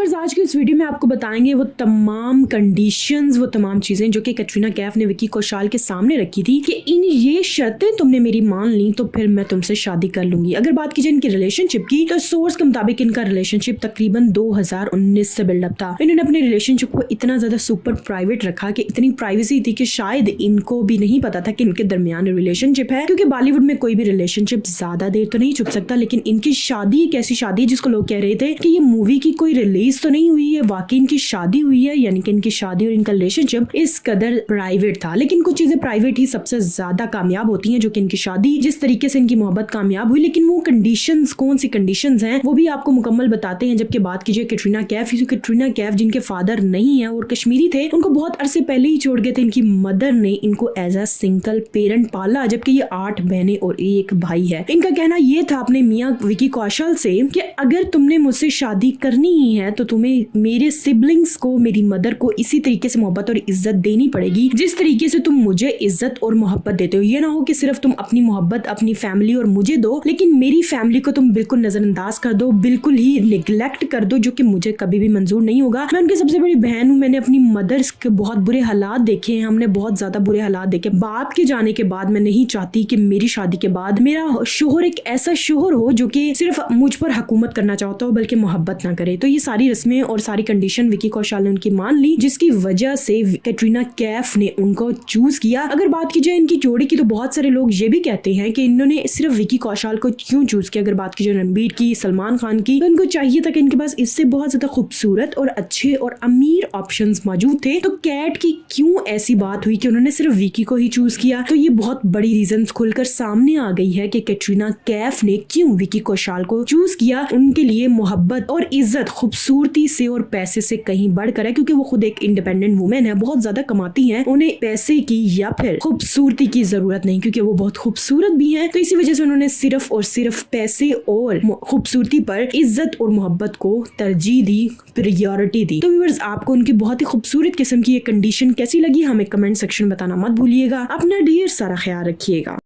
Viewers, आज की इस वीडियो में आपको बताएंगे वो तमाम कंडीशंस, वो तमाम चीजें जो कि कैटरीना कैफ ने विकी कौशल के सामने रखी थी कि इन ये शर्तें तुमने मेरी मान ली तो फिर मैं तुमसे शादी कर लूंगी। अगर बात की जाए इनकी रिलेशनशिप की तो सोर्स के मुताबिक इनका रिलेशनशिप तकरीबन 2019 से बिल्डअप था। इन्होंने अपने रिलेशनशिप को इतना ज्यादा सुपर प्राइवेट रखा कि इतनी प्राइवेसी थी कि शायद इनको भी नहीं पता था कि इनके दरमियान रिलेशनशिप है, क्योंकि बॉलीवुड में कोई भी रिलेशनशिप ज्यादा देर तो नहीं चुप सकता। लेकिन इनकी शादी एक ऐसी शादी है जिसको लोग कह रहे थे कि ये मूवी की कोई रिलीज तो नहीं हुई है, वाकई इनकी शादी हुई है। यानी कि इनकी शादी और इनका रिलेशनशिप इस कदर प्राइवेट था। लेकिन कुछ चीजें प्राइवेट ही सबसे ज्यादा कामयाब होती हैं, जो कि इनकी शादी, जिस तरीके से इनकी मोहब्बत कामयाब हुई। लेकिन वो कंडीशंस, कौन सी कंडीशंस हैं, वो भी आपको मुकम्मल बताते हैं। जबकि बात कीजिए कैटरीना कैफ जिनके फादर नहीं है और कश्मीरी थे, उनको बहुत अरसे पहले ही छोड़ गए थे। इनकी मदर ने इनको एज अ सिंगल पेरेंट पाला, जबकि ये 8 बहनें और एक भाई है। इनका कहना ये था अपने मियाँ विकी कौशल से कि अगर तुमने मुझसे शादी करनी ही है तो तुम्हें मेरे सिबलिंग्स को, मेरी मदर को इसी तरीके से मोहब्बत और इज्जत देनी पड़ेगी जिस तरीके से तुम मुझे इज्जत और मोहब्बत देते हो। ये ना हो कि सिर्फ तुम अपनी मोहब्बत अपनी फैमिली और मुझे दो, लेकिन मेरी फैमिली को तुम बिल्कुल नजरअंदाज कर दो, बिल्कुल ही निगलेक्ट कर दो, जो कि मुझे कभी भी मंजूर नहीं होगा। मैं उनकी सबसे बड़ी बहन हूँ, मैंने अपनी मदर के बहुत बुरे हालात देखे हैं, हमने बहुत ज्यादा बुरे हालात देखे। बाप के जाने के बाद मैं नहीं चाहती कि मेरी शादी के बाद मेरा शोहर एक ऐसा शोहर हो जो कि सिर्फ मुझ पर हुकूमत करना चाहता हो बल्कि मोहब्बत ना करे। तो ये सारी रस्में और सारी कंडीशन विकी कौशल ने उनकी मान ली, जिसकी वजह से कैटरीना कैफ ने उनको चूज किया। अगर बात की जाए इनकी जोड़ी की तो बहुत सारे लोग ये भी कहते हैं कि इन्होंने सिर्फ विकी कौशल को क्यों चूज किया। अगर बात की जाए रणबीर की, सलमान खान की, तो इनको चाहिए था कि इनके पास इससे बहुत ज्यादा खूबसूरत और अच्छे और अमीर ऑप्शंस मौजूद थे। तो कैट की क्यों ऐसी बात हुई कि उन्होंने सिर्फ विकी को ही चूज किया। तो ये बहुत बड़ी रीजन खुलकर सामने आ गई है कि कैटरीना कैफ ने क्यों विकी कौशल को चूज किया। उनके लिए मोहब्बत और इज्जत खूबसूरती से और पैसे से कहीं बढ़कर है, क्योंकि वो खुद एक इंडिपेंडेंट वुमेन है, बहुत ज्यादा कमाती हैं, उन्हें पैसे की या फिर खूबसूरती की जरूरत नहीं, क्योंकि वो बहुत खूबसूरत भी हैं। तो इसी वजह से उन्होंने सिर्फ और सिर्फ पैसे और खूबसूरती पर इज्जत और मोहब्बत को तरजीह दी, प्रायोरिटी दी। तो व्यूअर्स, आपको उनकी बहुत ही खूबसूरत किस्म की ये कंडीशन कैसी लगी हमें कमेंट सेक्शन में बताना मत भूलिएगा। अपना ढेर सारा ख्याल रखिएगा।